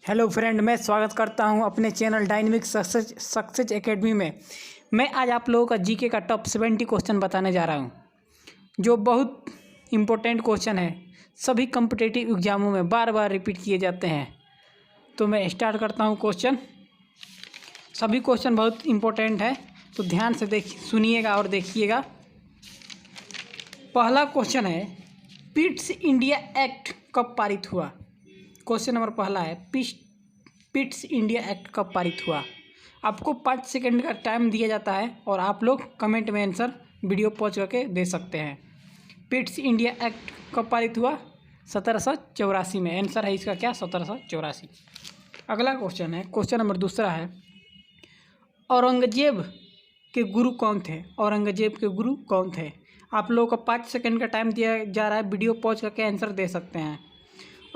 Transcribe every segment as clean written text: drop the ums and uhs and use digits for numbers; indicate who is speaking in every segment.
Speaker 1: Hello friend, मैं स्वागत करता हूं अपने चैनल डायनेमिक सक्सेस एकेडमी में। मैं आज आप लोगों का जीके का टॉप 70 क्वेश्चन बताने जा रहा हूं, जो बहुत इम्पोर्टेंट क्वेश्चन है। सभी कॉम्पिटिटिव एग्जामों में बार बार रिपीट किए जाते हैं। तो मैं स्टार्ट करता हूं क्वेश्चन। सभी क्वेश्चन बहुत इम्पोर्टेंट है, तो ध्यान से सुनिएगा और देखिएगा। पहला क्वेश्चन है, पिट्स इंडिया एक्ट कब पारित हुआ। क्वेश्चन नंबर पहला है, पिट्स इंडिया एक्ट कब पारित हुआ। आपको 5 सेकंड का टाइम दिया जाता है और आप लोग कमेंट में आंसर वीडियो पॉज करके दे सकते हैं। पिट्स इंडिया एक्ट कब पारित हुआ? 1784 में। आंसर है इसका क्या? 1784। अगला क्वेश्चन है, क्वेश्चन नंबर दूसरा है, औरंगजेब के गुरु कौन थे। औरंगजेब के गुरु कौन थे? आप लोगों को 5 सेकंड का टाइम दिया जा रहा है, वीडियो पॉज करके आंसर दे सकते हैं।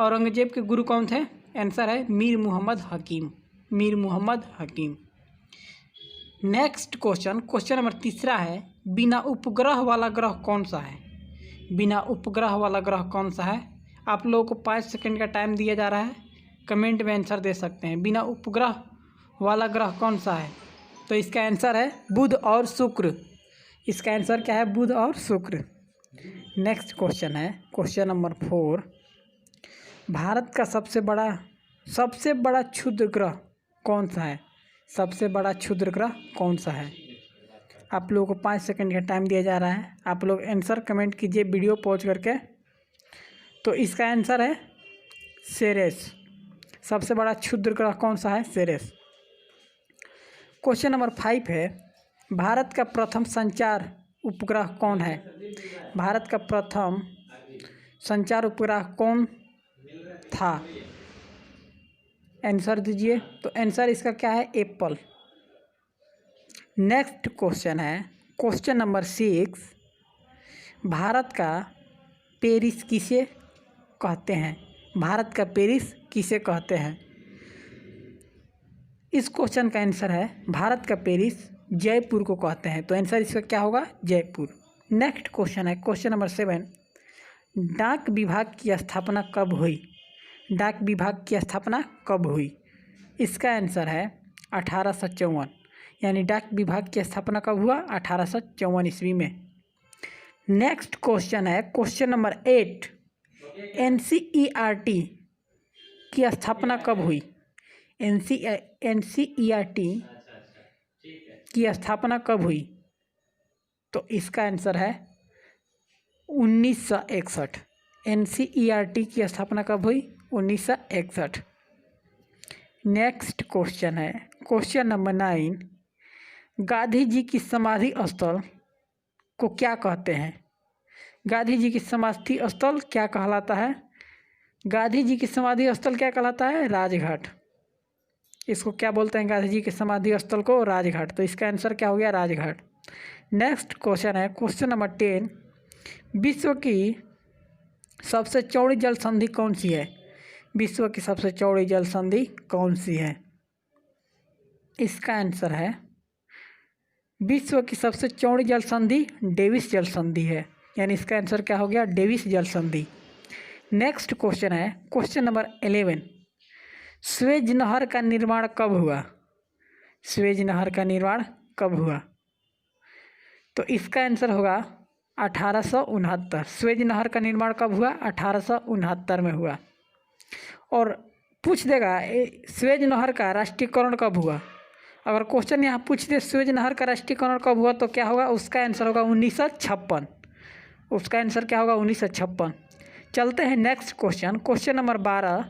Speaker 1: औरंगजेब के गुरु कौन थे? आंसर है मीर मुहम्मद हकीम। मीर मुहम्मद हकीम। नेक्स्ट क्वेश्चन, क्वेश्चन नंबर तीसरा है, बिना उपग्रह वाला ग्रह कौन सा है। बिना उपग्रह वाला ग्रह कौन सा है? आप लोगों को 5 सेकंड का टाइम दिया जा रहा है, कमेंट में आंसर दे सकते हैं। बिना उपग्रह वाला ग्रह कौन सा है? तो इसका आंसर है बुध और शुक्र। इसका आंसर क्या है? बुध और शुक्र। नेक्स्ट क्वेश्चन है, क्वेश्चन नंबर 4, भारत का सबसे बड़ा क्षुद्र ग्रह कौन सा है। सबसे बड़ा क्षुद्र ग्रह कौन सा है? आप लोगों को 5 सेकंड का टाइम दिया जा रहा है, आप लोग आंसर कमेंट कीजिए वीडियो पॉज करके। तो इसका आंसर है सेरेस। सबसे बड़ा क्षुद्र ग्रह कौन सा है? सेरेस। क्वेश्चन नंबर 5 है, भारत का प्रथम संचार उपग्रह कौन है। भारत का प्रथम संचार उपग्रह कौन था? आंसर दीजिए। तो आंसर इसका क्या है? एप्पल। नेक्स्ट क्वेश्चन है, क्वेश्चन नंबर 6, भारत का पेरिस किसे कहते हैं। भारत का पेरिस किसे कहते हैं? इस क्वेश्चन का आंसर है भारत का पेरिस जयपुर को कहते हैं। तो आंसर इसका क्या होगा? जयपुर। नेक्स्ट क्वेश्चन है, क्वेश्चन नंबर 7, डाक विभाग की स्थापना कब हुई। डाक विभाग की स्थापना कब हुई? इसका आंसर है 1854। यानी डाक विभाग की स्थापना कब हुआ? 1854 ईस्वी में। नेक्स्ट क्वेश्चन है, क्वेश्चन नंबर 8, एनसीईआरटी की स्थापना कब हुई। एनसीईआरटी की स्थापना कब हुई? तो इसका आंसर है 1961। एनसीईआरटी की स्थापना कब हुई? 1961। नेक्स्ट क्वेश्चन है, क्वेश्चन नंबर 9, गांधी जी की समाधि स्थल को क्या कहते हैं। गांधी जी की समाधि स्थल क्या कहलाता है? गांधी जी की समाधि स्थल क्या कहलाता है? राजघाट। इसको क्या बोलते हैं? गांधी जी की समाधि स्थल को राजघाट। तो इसका आंसर क्या हो गया? राजघाट। नेक्स्ट क्वेश्चन है, क्वेश्चन नंबर 10, विश्व की सबसे चौड़ी जल संधि कौन सी है। विश्व की सबसे चौड़ी जल संधि कौन सी है? इसका आंसर है विश्व की सबसे चौड़ी जल संधि डेविस जल संधि है। यानी इसका आंसर क्या हो गया? डेविस जल संधि। नेक्स्ट क्वेश्चन है, क्वेश्चन नंबर 11, स्वेज नहर का निर्माण कब हुआ। स्वेज नहर का निर्माण कब हुआ? तो इसका आंसर होगा 1869। स्वेज नहर का निर्माण कब हुआ? 1869 में हुआ। और पूछ देगा स्वेज नहर का राष्ट्रीयकरण कब हुआ। अगर क्वेश्चन यहाँ पूछ दे स्वेज नहर का राष्ट्रीयकरण कब हुआ, तो क्या होगा? उसका आंसर होगा 1956। उसका आंसर क्या होगा? 1956। चलते हैं next question, question number 12,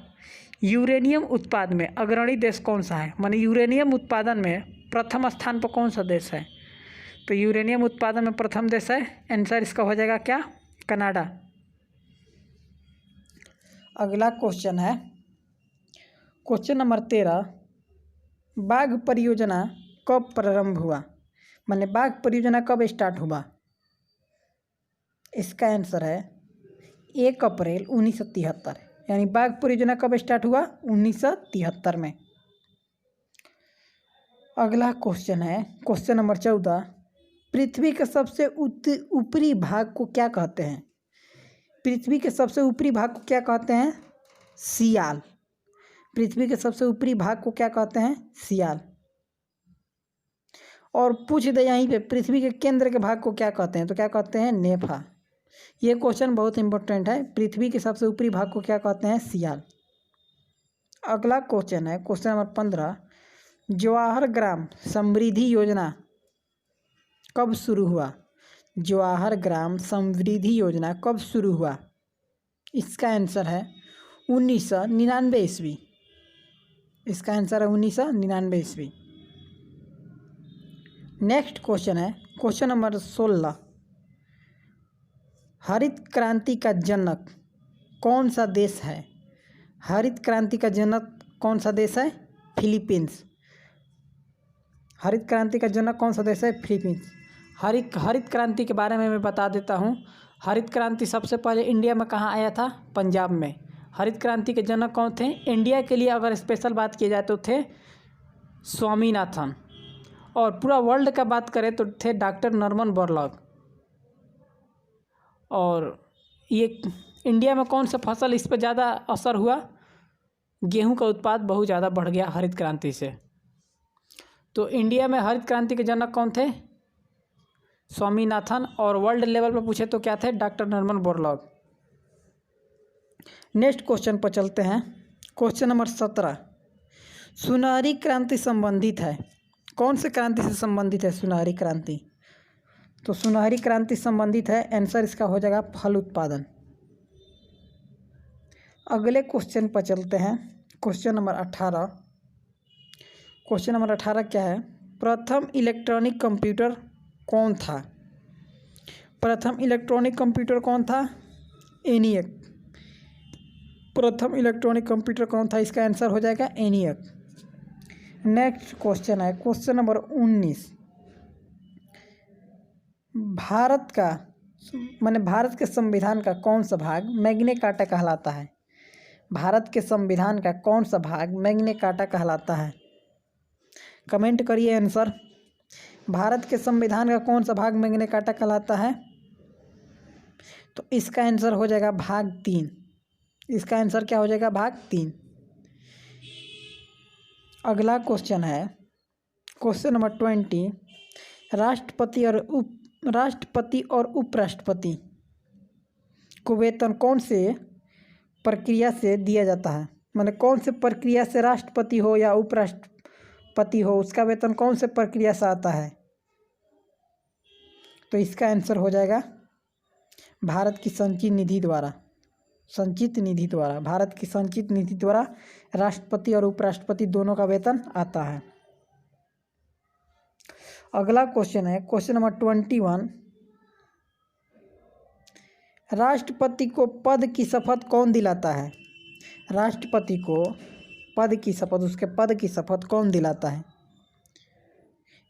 Speaker 1: uranium उत्पादन में अग्रणी देश कौन सा है। माने यूरेनियम उत्पादन में प्रथम स्थान पर कौन सा देश है? तो यूरेनियम उत्पादन में प्रथम देश है, आंसर इसका हो जाएगा क्या? कनाडा। अगला क्वेश्चन है, क्वेश्चन नंबर 13, बाघ परियोजना कब प्रारंभ हुआ। माने बाघ परियोजना कब स्टार्ट हुआ? इसका आंसर है 1 अप्रैल 1973। यानी बाघ परियोजना कब स्टार्ट हुआ? 1973 में। अगला क्वेश्चन है, क्वेश्चन नंबर 14, पृथ्वी के सबसे ऊपरी भाग को क्या कहते हैं। पृथ्वी के सबसे ऊपरी भाग को क्या कहते हैं? सियाल। पृथ्वी के सबसे ऊपरी भाग को क्या कहते हैं? सियाल। और पूछ दे यहीं पे पृथ्वी के केंद्र के भाग को क्या कहते हैं? तो क्या कहते हैं? नेफा। ये क्वेश्चन बहुत इंपॉर्टेंट है। पृथ्वी के सबसे ऊपरी भाग को क्या कहते हैं? सियाल। अगला क्वेश्चन है क्वेश्चन नंबर 15। जवाहर ग्राम समृद्धि योजना कब शुरू हुआ? जवाहर ग्राम समृद्धि योजना कब शुरू हुआ? इसका आंसर है 1999 ईस्वी। इसका आंसर है 1999 ईस्वी। नेक्स्ट क्वेश्चन है क्वेश्चन नंबर 16। हरित क्रांति का जनक कौन सा देश है? हरित क्रांति का जनक कौन सा देश है? फिलीपींस। हरित क्रांति का जनक कौन सा देश है? फिलीपींस। हरित क्रांति के बारे में मैं बता देता हूँ। हरित क्रांति सबसे पहले इंडिया में कहाँ आया था? पंजाब में। हरित क्रांति के जनक कौन थे? इंडिया के लिए अगर स्पेशल बात की जाए तो थे स्वामीनाथन, और पूरा वर्ल्ड का बात करें तो थे डॉक्टर नॉर्मन बोरलॉग। और ये इंडिया में कौन सा फसल इस पर ज़्यादा असर हुआ? गेहूं का उत्पाद बहुत ज़्यादा बढ़ गया हरित क्रांति से। तो इंडिया में हरित क्रांति के जनक कौन थे? स्वामीनाथन। और वर्ल्ड लेवल पर पूछे तो क्या थे? Doctor Norman Borlaug. Next question पर चलते हैं। Question number 17। सुनहरी क्रांति संबंधित है, कौन से क्रांति से संबंधित है सुनहरी क्रांति? तो सुनहरी क्रांति संबंधित है, आंसर इसका हो जाएगा फल उत्पादन। अगले क्वेश्चन पर चलते हैं। Question number 18। क्वेश्चन नंबर 18 क्या है? प्रथम इलेक्ट्रॉनिक कंप्यूटर कौन था? प्रथम इलेक्ट्रॉनिक कंप्यूटर कौन था? एनियक। प्रथम इलेक्ट्रॉनिक कंप्यूटर कौन था? इसका आंसर हो जाएगा एनियक। नेक्स्ट क्वेश्चन है क्वेश्चन नंबर 19। भारत का भारत के संविधान का कौन सा भाग मैग्ना कार्टा कहलाता है? भारत के संविधान का कौन सा भाग मैग्ना कार्टा कहलाता है? कमेंट करिए आंसर। भारत के संविधान का कौन सा भाग मैग्ना कार्टा कहलाता है? तो इसका आंसर हो जाएगा भाग 3। इसका आंसर क्या हो जाएगा? भाग 3। अगला क्वेश्चन है क्वेश्चन नंबर 20। राष्ट्रपति और उपराष्ट्रपति को वेतन कौन से प्रक्रिया से दिया जाता है? कौन से प्रक्रिया से राष्ट्रपति हो या उपराष्ट्रपति हो, उसका वेतन कौन से प्रक्रिया से आता है? तो इसका आंसर हो जाएगा भारत की संचित निधि द्वारा। भारत की संचित निधि द्वारा राष्ट्रपति और उपराष्ट्रपति दोनों का वेतन आता है। अगला क्वेश्चन है क्वेश्चन नंबर 21। राष्ट्रपति को पद की शपथ कौन दिलाता है? राष्ट्रपति को उसके पद की शपथ कौन दिलाता है?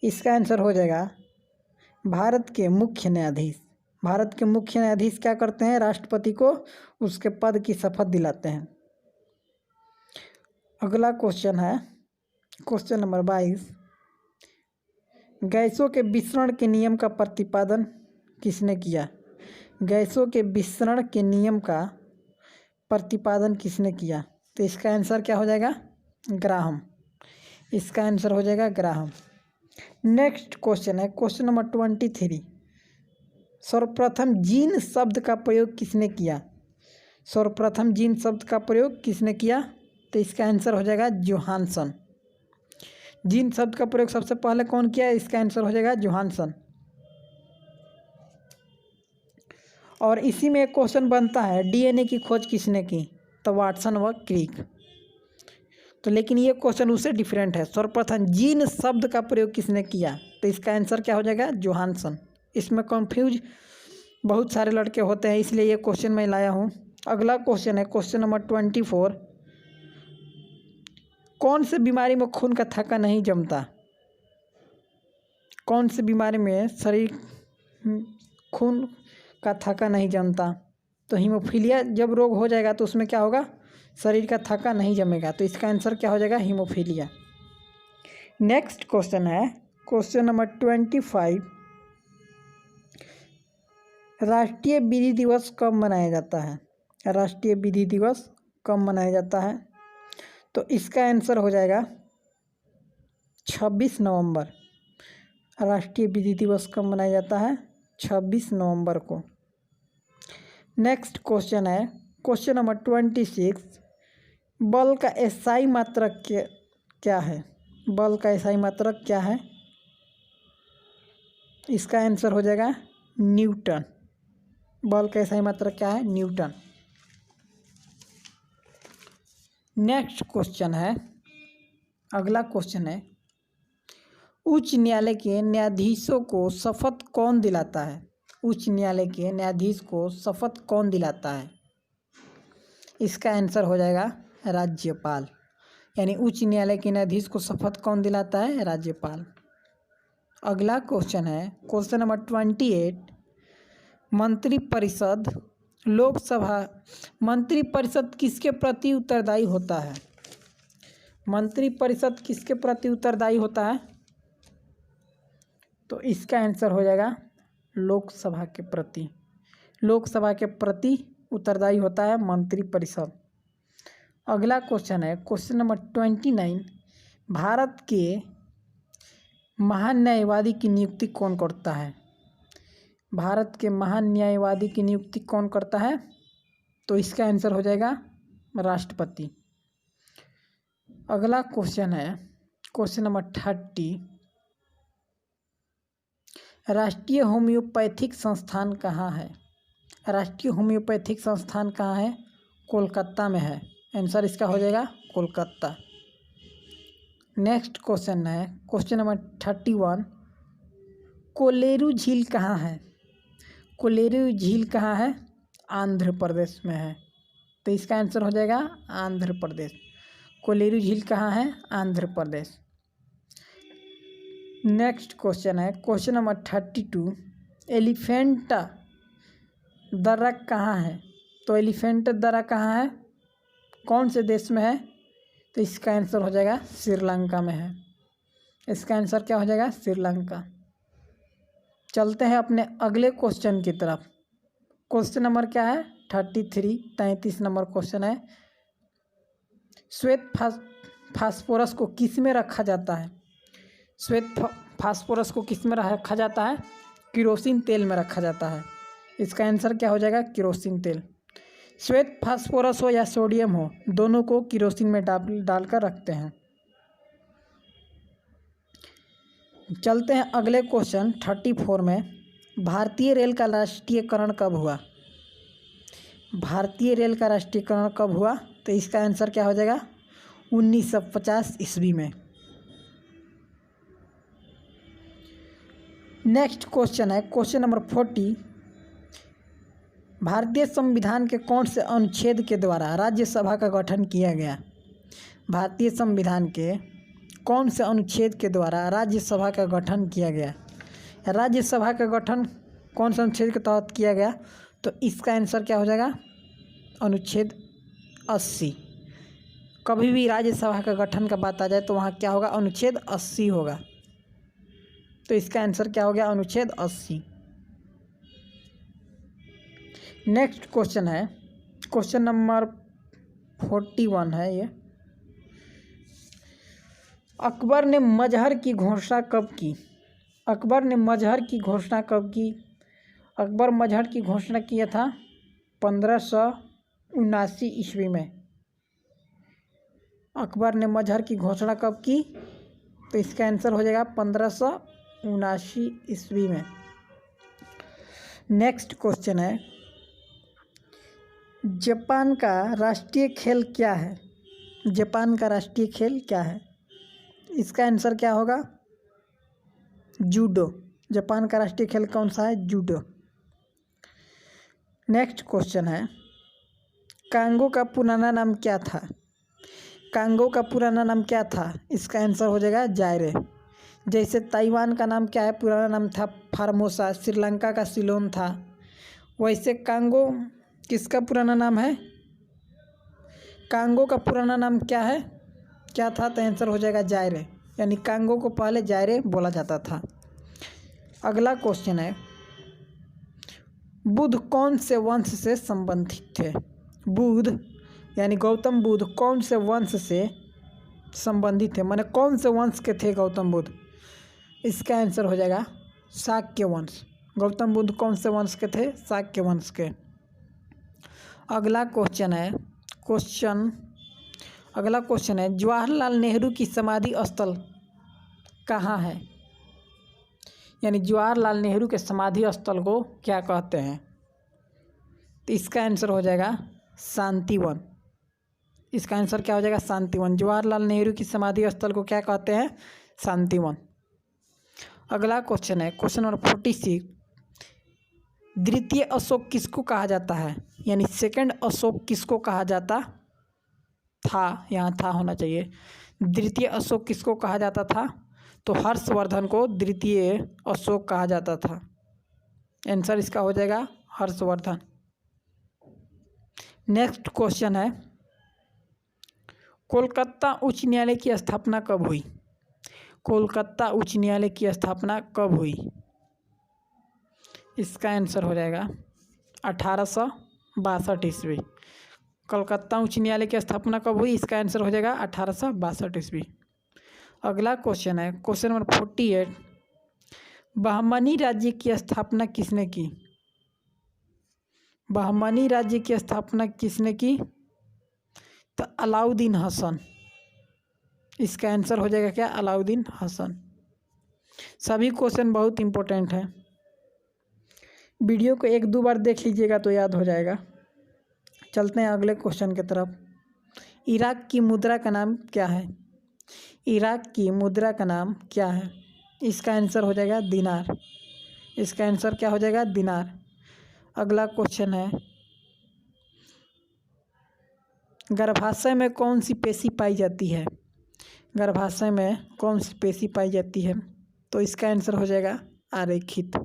Speaker 1: इसका आंसर हो जाएगा भारत के मुख्य न्यायाधीश। भारत के मुख्य न्यायाधीश क्या करते हैं? राष्ट्रपति को उसके पद की शपथ दिलाते हैं। अगला क्वेश्चन है क्वेश्चन नंबर 22। गैसों के विसरण के नियम का प्रतिपादन किसने किया? गैसों के विसरण के नियम का प्रतिपादन किसने किया? तो इसका आंसर क्या हो जाएगा? ग्राहम। इसका आंसर हो जाएगा ग्राहम। नेक्स्ट क्वेश्चन है क्वेश्चन नंबर 23। सर्वप्रथम जीन शब्द का प्रयोग किसने किया? सर्वप्रथम जीन शब्द का प्रयोग किसने किया? तो इसका आंसर हो जाएगा जोहानसन। जीन शब्द का प्रयोग सबसे पहले कौन किया? इसका आंसर हो जाएगा जोहानसन। और इसी में एक क्वेश्चन बनता है डीएनए की खोज किसने की? तो वाटसन व क्रिक। तो लेकिन ये क्वेश्चन उससे डिफरेंट है। सर्वप्रथम जीन शब्द का प्रयोग किसने किया? तो इसका आंसर क्या हो जाएगा? जोहानसन। इसमें कंफ्यूज बहुत सारे लड़के होते हैं, इसलिए ये क्वेश्चन मैं लाया हूँ। अगला क्वेश्चन है क्वेश्चन नंबर 24। कौन से बीमारी में खून का थक्का नहीं जमता? कौन सी बीमारी में शरीर खून का थक्का नहीं जमता? तो हीमोफीलिया जब रोग हो जाएगा तो उसमें क्या होगा? शरीर का थक्का नहीं जमेगा। तो इसका आंसर क्या हो जाएगा? हीमोफीलिया। नेक्स्ट क्वेश्चन है क्वेश्चन नंबर 25। राष्ट्रीय विधि दिवस कब मनाया जाता है? राष्ट्रीय विधि दिवस कब मनाया जाता है? तो इसका आंसर हो जाएगा 26 नवंबर। राष्ट्रीय विधि दिवस कब मनाया जाता है? 26 नवंबर को। नेक्स्ट क्वेश्चन है क्वेश्चन नंबर 26। बल का एसआई मात्रक क्या है? बल का एसआई मात्रक क्या है? इसका आंसर हो जाएगा न्यूटन। बल का एसआई मात्रक क्या है? न्यूटन। नेक्स्ट क्वेश्चन है, अगला क्वेश्चन है, उच्च न्यायालय के न्यायाधीशों को शपथ कौन दिलाता है? उच्च न्यायालय के न्यायाधीश को शपथ कौन दिलाता है? इसका आंसर हो जाएगा राज्यपाल। यानी उच्च न्यायालय के न्यायाधीश को शपथ कौन दिलाता है? राज्यपाल। अगला क्वेश्चन है क्वेश्चन नंबर 28। मंत्रिपरिषद लोकसभा मंत्रिपरिषद किसके प्रति उत्तरदायी होता है? मंत्रिपरिषद किसके प्रति उत्तरदायी होता है? तो इसका आंसर हो जाएगा लोकसभा के प्रति। लोकसभा के प्रति उत्तरदायी होता है मंत्रिपरिषद। अगला क्वेश्चन है क्वेश्चन नंबर 29। भारत के महान न्यायवादी की नियुक्ति कौन करता है? भारत के महान न्यायवादी की नियुक्ति कौन करता है? तो इसका आंसर हो जाएगा राष्ट्रपति। अगला क्वेश्चन है क्वेश्चन नंबर 30। राष्ट्रीय होम्योपैथिक संस्थान कहाँ है? राष्ट्रीय होम्योपैथिक संस्थान कहाँ है? कोलकाता में है। आंसर इसका हो जाएगा कोलकाता। नेक्स्ट क्वेश्चन है क्वेश्चन नंबर 31। कोलेरू झील कहाँ है? कोलेरू झील कहाँ है? आंध्र प्रदेश में है। तो इसका आंसर हो जाएगा आंध्र प्रदेश। कोलेरू झील कहाँ है? आंध्र प्रदेश। नेक्स्ट क्वेश्चन है क्वेश्चन नंबर 32। एलिफेंटा दर्रा कहाँ है? तो एलिफेंटा दर्रा कहाँ है? कौन से देश में है? तो इसका आंसर हो जाएगा श्रीलंका में है। इसका आंसर क्या हो जाएगा? श्रीलंका। चलते हैं अपने अगले क्वेश्चन की तरफ। क्वेश्चन नंबर क्या है? 33 नंबर क्वेश्चन है। श्वेत फास्फोरस को किस में रखा जाता है? श्वेत फास्फोरस को किस में रखा जाता है? केरोसिन तेल में रखा जाता है। इसका आंसर क्या हो जाएगा? केरोसिन तेल। श्वेत फास्फोरस हो या सोडियम हो, दोनों को केरोसिन में डालकर रखते हैं। चलते हैं अगले क्वेश्चन 34 में। भारतीय रेल का राष्ट्रीयकरण कब हुआ? भारतीय रेल का राष्ट्रीयकरण कब हुआ? तो इसका आंसर क्या हो जाएगा? 1950 ईस्वी में। नेक्स्ट क्वेश्चन है क्वेश्चन नंबर 40। भारतीय संविधान के कौन से अनुच्छेद के द्वारा राज्यसभा का गठन किया गया? भारतीय संविधान के कौन से अनुच्छेद के द्वारा राज्यसभा का गठन किया गया? राज्यसभा का गठन कौन से अनुच्छेद के तहत किया गया? तो इसका आंसर क्या हो जाएगा? अनुच्छेद 80। कभी भी राज्यसभा का गठन का बात आ जाए तो वहाँ क्या होगा? अनुच्छेद 80 होगा। तो इसका आंसर क्या हो गया? अनुच्छेद 80। नेक्स्ट क्वेश्चन है क्वेश्चन नंबर 41 है ये। अकबर ने मजहर की घोषणा कब की? अकबर ने मजहर की घोषणा कब की? अकबर मजहर की घोषणा किया था 1579 ईस्वी में। अकबर ने मजहर की घोषणा कब की? तो इसका आंसर हो जाएगा 1579 ईस्वी में। नेक्स्ट क्वेश्चन है जापान का राष्ट्रीय खेल क्या है? जापान का राष्ट्रीय खेल क्या है? इसका आंसर क्या होगा? जूडो। जापान का राष्ट्रीय खेल कौन सा है? जूडो। नेक्स्ट क्वेश्चन है कांगो का पुराना नाम क्या था? कांगो का पुराना नाम क्या था? इसका आंसर हो जाएगा जायरे। जैसे ताइवान का नाम क्या है? पुराना नाम था फार्मोसा। श्रीलंका का सिलोन था। वैसे कांगो किसका पुराना नाम है? कांगो का पुराना नाम क्या है? क्या था? तो आंसर हो जाएगा जायरे। यानी कांगो को पहले जायरे बोला जाता था। अगला क्वेश्चन है बुद्ध कौन से वंश से संबंधित थे? बुद्ध यानी गौतम बुद्ध कौन से वंश से संबंधित थे, माने कौन से वंश के थे गौतम बुद्ध? इसका आंसर हो जाएगा शाक्य वंश। गौतम बुद्ध कौन से वंश के थे? शाक्य वंश के। अगला क्वेश्चन है जवाहरलाल नेहरू की समाधि स्थल कहाँ है? यानी जवाहरलाल नेहरू के समाधि स्थल को क्या कहते हैं? तो इसका आंसर हो जाएगा शांतिवन। इसका आंसर क्या हो जाएगा? शांतिवन। जवाहरलाल नेहरू की समाधि स्थल को क्या कहते हैं? शांतिवन। अगला क्वेश्चन है क्वेश्चन नंबर 46, द्वितीय अशोक किसको कहा जाता है? यानी सेकंड अशोक किसको कहा जाता था? यहाँ था होना चाहिए। द्वितीय अशोक किसको कहा जाता था? तो हर्षवर्धन को द्वितीय अशोक कहा जाता था। आंसर इसका हो जाएगा हर्षवर्धन। नेक्स्ट क्वेश्चन है कोलकाता उच्च न्यायालय की स्थापना कब हुई? कोलकाता उच्च न्यायालय की स्थापना कब हुई? इसका आंसर हो जाएगा 1862 ईस्वी। कोलकाता उच्च न्यायालय की स्थापना कब हुई? इसका आंसर हो जाएगा 1862 ईस्वी। अगला क्वेश्चन है क्वेश्चन नंबर 48, बहमनी राज्य की स्थापना किसने की? बहमनी राज्य की स्थापना किसने की? तो अलाउद्दीन हसन। इसका आंसर हो जाएगा क्या? अलाउद्दीन हसन। सभी क्वेश्चन बहुत इंपॉर्टेंट हैं, वीडियो को 1-2 बार देख लीजिएगा तो याद हो जाएगा। चलते हैं अगले क्वेश्चन की तरफ। इराक की मुद्रा का नाम क्या है? इराक की मुद्रा का नाम क्या है? इसका आंसर हो जाएगा दिनार। इसका आंसर क्या हो जाएगा? दिनार। अगला क्वेश्चन है गर्भाशय में कौन सी पेशी पाई जाती है? गर्भाशय में कौन सी पेशी पाई जाती है? तो इसका आंसर हो जाएगा आरेखित।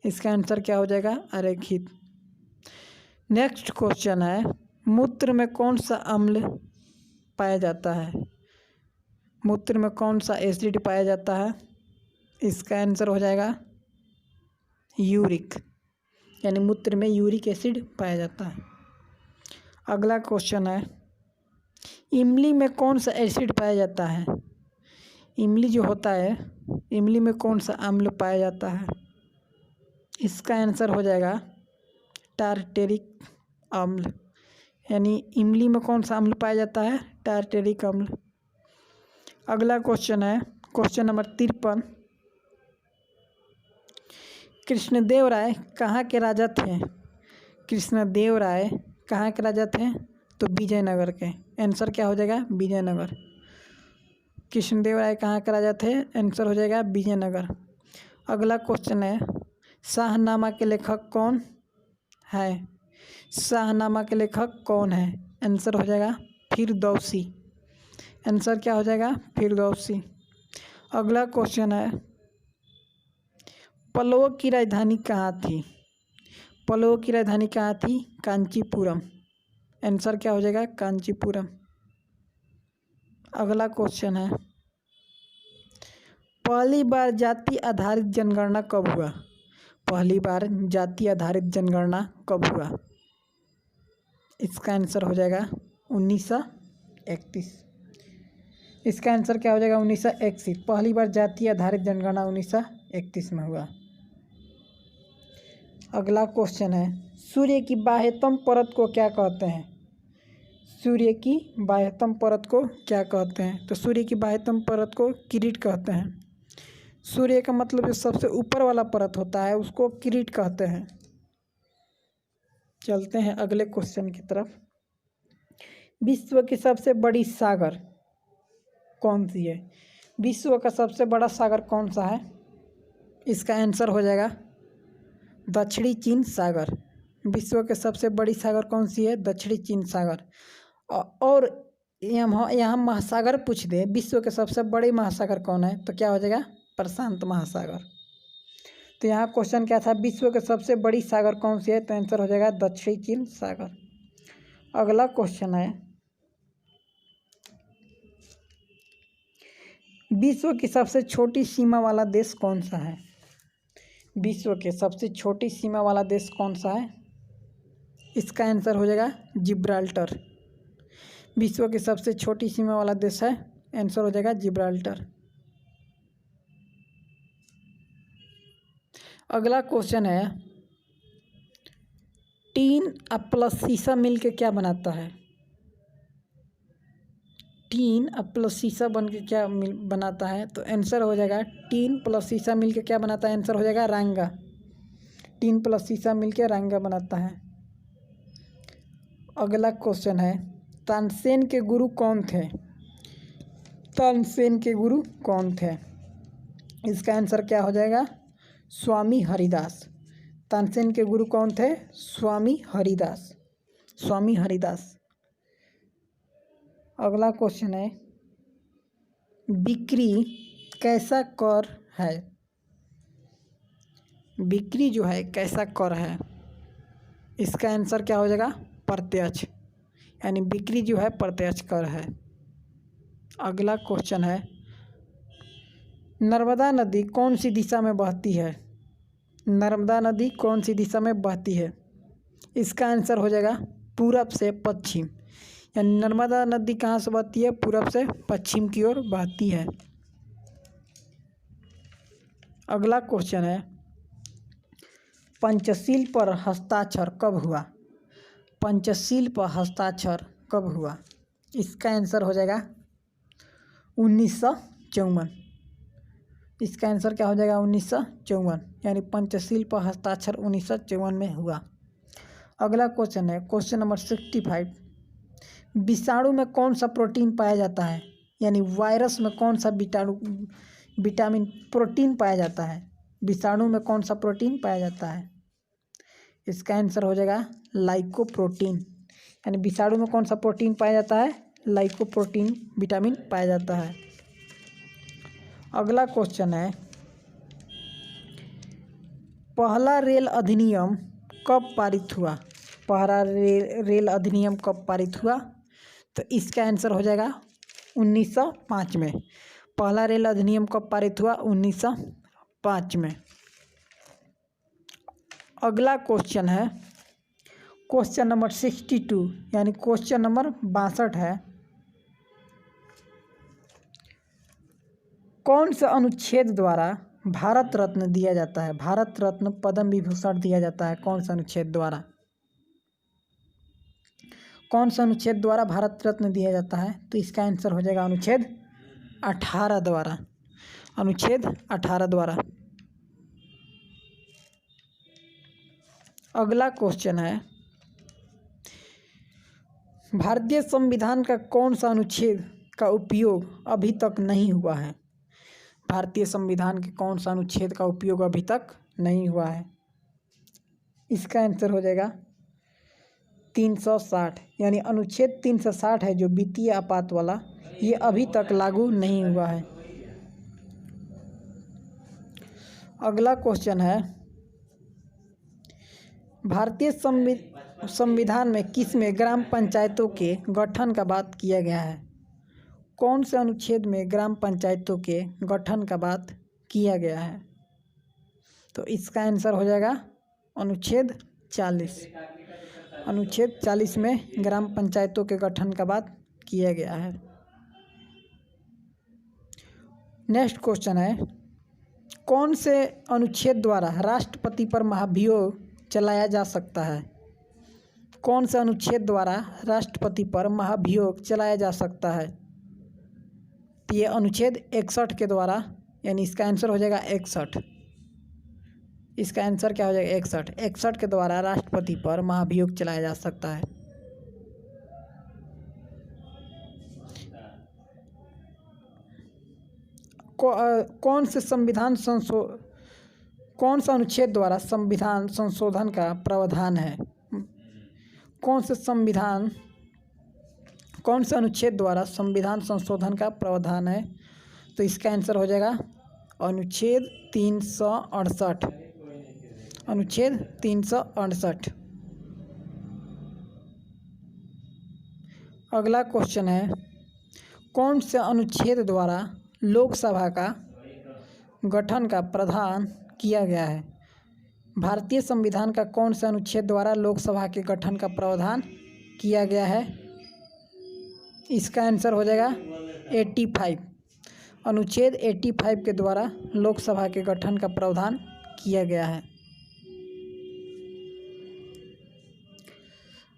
Speaker 1: इसका आंसर क्या हो जाएगा? आरेखित। नेक्स्ट क्वेश्चन है मूत्र में कौन सा अम्ल पाया जाता है? मूत्र में कौन सा एसिड पाया जाता है? इसका आंसर हो जाएगा यूरिक। यानी मूत्र में यूरिक एसिड पाया जाता है। अगला क्वेश्चन है इमली में कौन सा एसिड पाया जाता है? इमली जो होता है, इमली में कौन सा अम्ल पाया जाता है? इसका आंसर हो जाएगा टारटेरिक अम्ल। यानी इमली में कौन सा अम्ल पाया जाता है? टारटेरिक अम्ल। अगला क्वेश्चन है क्वेश्चन नंबर 53, कृष्णदेव राय कहाँ के राजा थे? कृष्णदेव राय कहाँ के राजा थे? तो विजयनगर के। आंसर क्या हो जाएगा? विजयनगर। कृष्णदेव राय कहाँ के राजा थे? आंसर हो जाएगा विजयनगर। अगला क्वेश्चन है शाहनामा के लेखक कौन है? शाहनामा के लेखक कौन है? आंसर हो जाएगा फिरदौसी। आंसर क्या हो जाएगा? फिरदौसी। अगला क्वेश्चन है पल्लवों की राजधानी कहाँ थी? पल्लवों की राजधानी कहाँ थी? कांचीपुरम। आंसर क्या हो जाएगा? कांचीपुरम। अगला क्वेश्चन है पहली बार जाति आधारित जनगणना कब हुआ? पहली बार जाति आधारित जनगणना कब हुआ? इसका आंसर हो जाएगा 1931। इसका आंसर क्या हो जाएगा? 1931। पहली बार जाति आधारित जनगणना 1931 में हुआ। अगला क्वेश्चन है सूर्य की बाह्यतम परत को क्या कहते हैं? सूर्य की बाह्यतम परत को क्या कहते हैं? तो सूर्य की बाह्यतम परत को किरीट कहते हैं। सूर्य का मतलब जो सबसे ऊपर वाला परत होता है उसको किरीट कहते हैं। चलते हैं अगले क्वेश्चन की तरफ। विश्व की सबसे बड़ी सागर कौन सी है? विश्व का सबसे बड़ा सागर कौन सा है? इसका आंसर हो जाएगा दक्षिणी चीन सागर। विश्व के सबसे बड़ी सागर कौन सी है? दक्षिणी चीन सागर। और यहाँ महासागर पूछ दे विश्व के सबसे बड़े महासागर कौन है? तो क्या हो जाएगा? प्रशांत महासागर। तो यहाँ क्वेश्चन क्या था? विश्व के सबसे बड़ी सागर कौन सी है? तो आंसर हो जाएगा दक्षिणी चीन सागर। अगला क्वेश्चन है विश्व की सबसे छोटी सीमा वाला देश कौन सा है? विश्व के सबसे छोटी सीमा वाला देश कौन सा है? इसका आंसर हो जाएगा जिब्राल्टर। विश्व की सबसे छोटी सीमा वाला देश है आंसर हो जाएगा जिब्राल्टर। अगला क्वेश्चन है, टीन प्लस शीशा मिलके क्या बनाता है? टीन प्लस शीशा बन के क्या बनाता है? तो आंसर हो जाएगा टीन प्लस शीशा मिलके क्या बनाता है? आंसर हो जाएगा रंगा। टीन प्लस शीशा मिलके रंगा बनाता है। अगला क्वेश्चन है, तानसेन के गुरु कौन थे? तानसेन के गुरु कौन थे? इसका आंसर क्या हो जाएगा? स्वामी हरिदास। तानसेन के गुरु कौन थे? स्वामी हरिदास। स्वामी हरिदास। अगला क्वेश्चन है, बिक्री कैसा कर है? बिक्री जो है कैसा कर है? इसका आंसर क्या हो जाएगा? प्रत्यक्ष, यानी बिक्री जो है प्रत्यक्ष कर है। अगला क्वेश्चन है, नर्मदा नदी कौन सी दिशा में बहती है? नर्मदा नदी कौन सी दिशा में बहती है? इसका आंसर हो जाएगा पूरब से पश्चिम, यानी नर्मदा नदी कहाँ से बहती है? पूरब से पश्चिम की ओर बहती है। अगला क्वेश्चन है, पंचशील पर हस्ताक्षर कब हुआ? पंचशील पर हस्ताक्षर कब हुआ? इसका आंसर हो जाएगा 1954। इसका आंसर क्या हो जाएगा? 1954, यानी पंचशील पर हस्ताक्षर 1954 में हुआ। अगला क्वेश्चन है, क्वेश्चन नंबर 65, विषाणु में कौन सा प्रोटीन पाया जाता है? यानी वायरस में कौन सा विटामिन प्रोटीन पाया जाता है? विषाणु में कौन सा प्रोटीन पाया जाता है? इसका आंसर हो जाएगा लाइकोप्रोटीन। यानी विषाणु में कौन सा प्रोटीन पाया जाता है? लाइकोप्रोटीन विटामिन पाया जाता है। अगला क्वेश्चन है, पहला रेल अधिनियम कब पारित हुआ? पहला रेल अधिनियम कब पारित हुआ? तो इसका आंसर हो जाएगा 1905 में। पहला रेल अधिनियम कब पारित हुआ? 1905 में। अगला क्वेश्चन है, क्वेश्चन नंबर 62, यानी क्वेश्चन नंबर 62 है, कौन से अनुच्छेद द्वारा भारत रत्न दिया जाता है? भारत रत्न पद्म विभूषण दिया जाता है कौन से अनुच्छेद द्वारा? कौन सा अनुच्छेद द्वारा भारत रत्न दिया जाता है? तो इसका आंसर हो जाएगा अनुच्छेद 18 द्वारा। अनुच्छेद 18 द्वारा। अगला क्वेश्चन है, भारतीय संविधान का कौन सा अनुच्छेद का उपयोग अभी तक नहीं हुआ है? भारतीय संविधान के कौन सा अनुच्छेद का उपयोग अभी तक नहीं हुआ है? इसका आंसर हो जाएगा 360, यानी अनुच्छेद 360 है जो वित्तीय आपात वाला, ये अभी तक लागू नहीं हुआ है। अगला क्वेश्चन है, भारतीय संविधान में किस में ग्राम पंचायतों के गठन का बात किया गया है? कौन से अनुच्छेद में ग्राम पंचायतों के गठन का बात किया गया है? तो इसका आंसर हो जाएगा अनुच्छेद 40। अनुच्छेद 40 में ग्राम पंचायतों के गठन का बात किया गया है। नेक्स्ट क्वेश्चन है, कौन से अनुच्छेद द्वारा राष्ट्रपति पर महाभियोग चलाया जा सकता है? कौन से अनुच्छेद द्वारा राष्ट्रपति पर महाभियोग चलाया जा सकता है? तो ये अनुच्छेद 61 के द्वारा, यानी इसका आंसर हो जाएगा 61। इसका आंसर क्या हो जाएगा? 61 के द्वारा राष्ट्रपति पर महाभियोग चलाया जा सकता है। कौन सा अनुच्छेद द्वारा संविधान संशोधन का प्रावधान है? कौन से अनुच्छेद द्वारा संविधान संशोधन का प्रावधान है? तो इसका आंसर हो जाएगा अनुच्छेद 368। अनुच्छेद 368। अगला क्वेश्चन है, कौन से अनुच्छेद द्वारा लोकसभा का गठन का प्रावधान किया गया है? भारतीय संविधान का कौन से अनुच्छेद द्वारा लोकसभा के गठन का प्रावधान किया गया है? इसका आंसर हो जाएगा 85 अनुच्छेद 85 के द्वारा लोकसभा के गठन का प्रावधान किया गया है।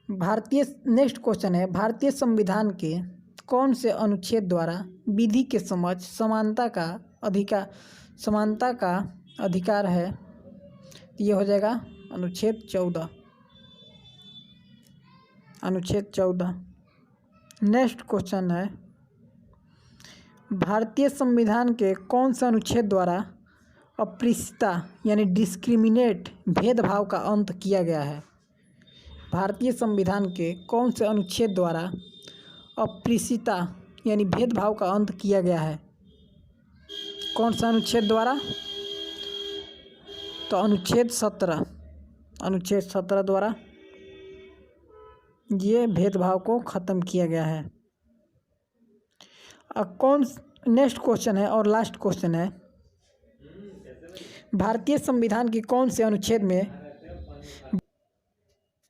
Speaker 1: नेक्स्ट क्वेश्चन है, भारतीय संविधान के कौन से अनुच्छेद द्वारा विधि के समक्ष समानता का अधिकार है? ये हो जाएगा अनुच्छेद 14। नेक्स्ट क्वेश्चन है, भारतीय संविधान के कौन से अनुच्छेद द्वारा अस्पृश्यता यानी डिस्क्रिमिनेट भेदभाव का अंत किया गया है? भारतीय संविधान के कौन से अनुच्छेद द्वारा अस्पृश्यता यानी भेदभाव का अंत किया गया है? कौन सा अनुच्छेद द्वारा? तो अनुच्छेद 17 द्वारा ये भेदभाव को ख़त्म किया गया है। अब नेक्स्ट क्वेश्चन है और लास्ट क्वेश्चन है, भारतीय संविधान की कौन से अनुच्छेद में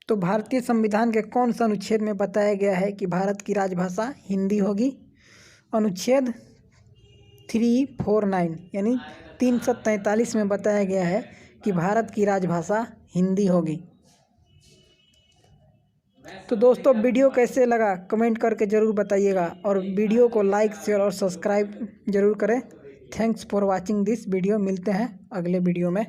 Speaker 1: भारतीय संविधान के कौन से अनुच्छेद में बताया गया है कि भारत की राजभाषा हिंदी होगी? अनुच्छेद 349 यानी 343 में बताया गया है कि भारत की राजभाषा हिंदी होगी। तो दोस्तों वीडियो कैसे लगा कमेंट करके ज़रूर बताइएगा और वीडियो को लाइक शेयर और सब्सक्राइब ज़रूर करें। Thanks for watching this video. मिलते हैं अगले वीडियो में।